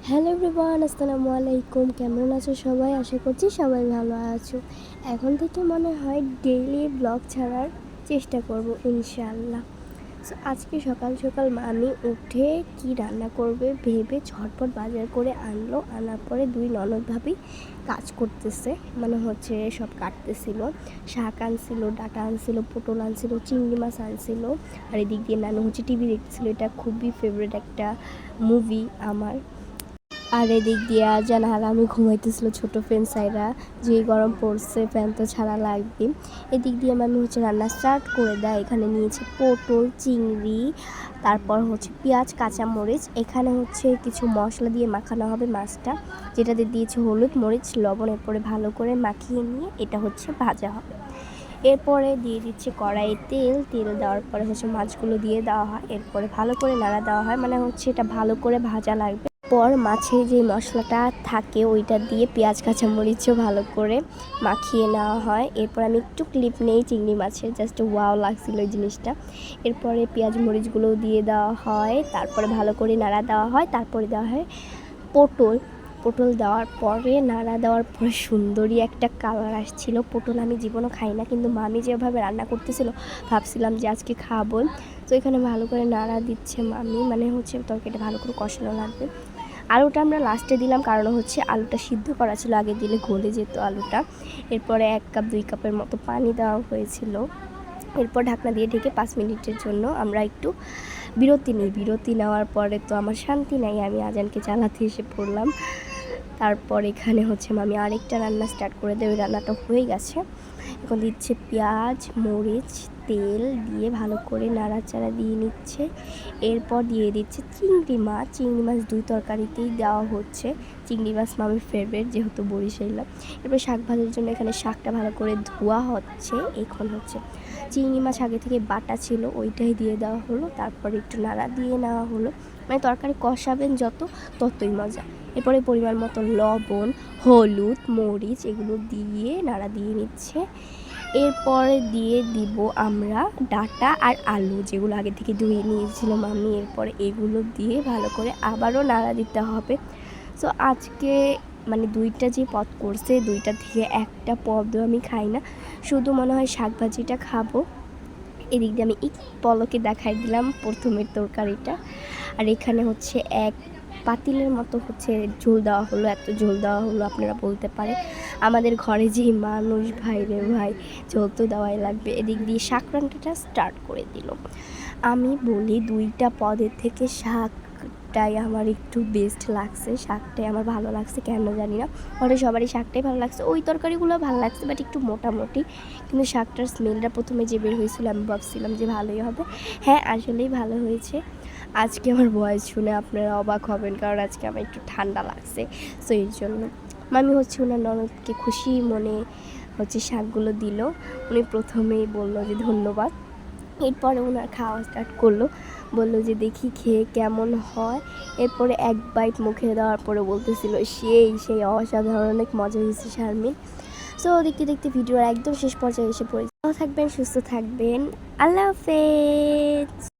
Hello everyone, আসসালামু আলাইকুম। কেমন আছো সবাই? আশা করছি সবাই ভালো আছো। এখন থেকে মনে হয় ডেইলি ব্লগ ছাড়ার চেষ্টা করব ইনশাআল্লাহ। সো আজকে সকাল সকাল আমি উঠে কি রান্না করবে ভেবে ঝটপট বাজার করে আনলো। আনার পরে দুই ননদ ভাবি কাজ করতেছে, সব কাটতেছিল। শাক আনছিল, ডাটা আনছিল, পটল আনছিল, চিংড়ি মাছ আনছিল। আর এদিক দিয়ে নানু টিভি দেখছিল। এটা খুবই ফেভারিট একটা মুভি আমার। আর এদিক দিয়ে আজান আর আমি ঘুমাইতেছিল ছোটো ফ্যান সাইরা, যে গরম পড়ছে ফ্যান তো ছাড়া লাগবে। এদিক দিয়ে আমি রান্না স্টার্ট করে দেয়। এখানে নিয়েছি পটল, চিংড়ি, তারপর পেঁয়াজ, কাঁচামরিচ। এখানে কিছু মশলা দিয়ে মাখানো হবে মাছটা, যেটাতে দিয়েছে হলুদ, মরিচ, লবণ। এরপরে ভালো করে মাখিয়ে নিয়ে এটা ভাজা হবে। এরপরে দিয়ে দিচ্ছে কড়াইয়ে তেল দেওয়ার পরে মাছগুলো দিয়ে দেওয়া হয়। এরপরে ভালো করে নাড়া দেওয়া হয়, এটা ভালো করে ভাজা লাগবে। পর মাছের যে মশলাটা থাকে ওইটা দিয়ে পেঁয়াজ কাঁচামরিচও ভালো করে মাখিয়ে নেওয়া হয়। এরপর আমি একটু ক্লিপ নেই চিংড়ি মাছের, জাস্ট ওয়াও লাগছিল ওই জিনিসটা। এরপরে পেঁয়াজ মরিচগুলোও দিয়ে দেওয়া হয়, তারপরে ভালো করে নাড়া দেওয়া হয়। তারপরে দেওয়া হয় পটল দেওয়ার পরে নাড়া দেওয়ার পরে সুন্দরী একটা কালার আসছিল। পটল আমি জীবনও খাই না, কিন্তু মামি যেভাবে রান্না করতেছিল ভাবছিলাম যে আজকে খাবো। তো এখানে ভালো করে নাড়া দিচ্ছে মামি, তরকারিটা ভালো করে কষানো লাগবে। আলুটা আমরা লাস্টে দিলাম, কারণ আলুটা সিদ্ধ করা ছিল, আগে দিলে গলে যেত আলুটা। এরপরে 1 কাপ 2 কাপের মতো পানি দেওয়া হয়েছিল। এরপর ঢাকনা দিয়ে ঢেকে 5 মিনিটের জন্য আমরা একটু বিরতি নেওয়ার পরে তো আমার শান্তি নাই, আমি আজানকে চালাতে এসে পড়লাম। তারপর এখানে মামি আরেকটা রান্না স্টার্ট করে দেয়। ওই রান্নাটা হয়ে গেছে। এখন দিচ্ছে পেঁয়াজ, মরিচ, তেল দিয়ে ভালো করে নাড়াচাড়া দিয়ে নিচ্ছে। এরপর দিয়ে দিচ্ছে চিংড়ি মাছ 2 তরকারিতেই দেওয়া হচ্ছে। চিংড়ি মাছ মামির ফেভারিট, যেহেতু বরিশালা। এরপর শাক ভাজার জন্য এখানে শাকটা ভালো করে ধোয়া হচ্ছে। এখন চিংড়ি মাছ আগে থেকে বাটা ছিল, ওইটাই দিয়ে দেওয়া হলো। তারপর একটু নাড়া দিয়ে নেওয়া হলো। তরকারি কষাবেন ততই মজা। এরপরে পরিমাণ মতো লবণ, হলুদ, মরিচ এগুলো দিয়ে নাড়া দিয়ে নিচ্ছে। এরপরে দিয়ে দিব আমরা ডাটা আর আলু, যেগুলো আগে থেকে ধুয়ে নিয়েছিল মামি। এরপরে এগুলো দিয়ে ভালো করে আবারও নাড়া দিতে হবে। সো আজকে 2টা যে পদ করছে, 2টা থেকে একটা পদও আমি খাই না, শুধু মনে হয় শাকভাজিটা খাবো। এদিক দিয়ে আমি পলকে দেখাই দিলাম প্রথমের তরকারিটা। আর এখানে এক পাতিলের মতো ঝোল দেওয়া হলো। এত ঝোল দেওয়া হলো আপনারা বলতে পারে আমাদের ঘরে যেই মানুষ, ভাই রে ভাই, ঝোল তো দেওয়াই লাগবে। এদিক দিয়ে শাক রান্নাটা স্টার্ট করে দিল। আমি বলি 2টা পদের থেকে শাকটাই আমার একটু বেস্ট লাগছে, শাকটাই আমার ভালো লাগছে, কেন জানি না। ঘরে সবারই শাকটাই ভালো লাগছে, ওই তরকারিগুলো ভালো লাগছে বাট একটু মোটামুটি। কিন্তু শাকটার স্মেলটা প্রথমে যে বের হয়েছিল আমি ভাবছিলাম যে ভালোই হবে। হ্যাঁ, আসলেই ভালো হয়েছে। আজকে আমার ভয়েস শুনে আপনারা অবাক হবেন, কারণ আজকে আমার একটু ঠান্ডা লাগছে। সো এর জন্য মামি ওনার ননদকে খুশি মনে শাকগুলো দিল। উনি প্রথমেই বললো যে ধন্যবাদ। এরপরে ওনার খাওয়া স্টার্ট করলো, বললো যে দেখি খেয়ে কেমন হয়। এরপরে 1 বাইট মুখে দেওয়ার পরে বলতেছিল সেই অসাধারণ, অনেক মজা হয়েছে শারমিন। সো দেখতে দেখতে ভিডিওর একদম শেষ পর্যায়ে এসে পড়েছে। ভালো থাকবেন, সুস্থ থাকবেন, আল্লাহ হাফেজ।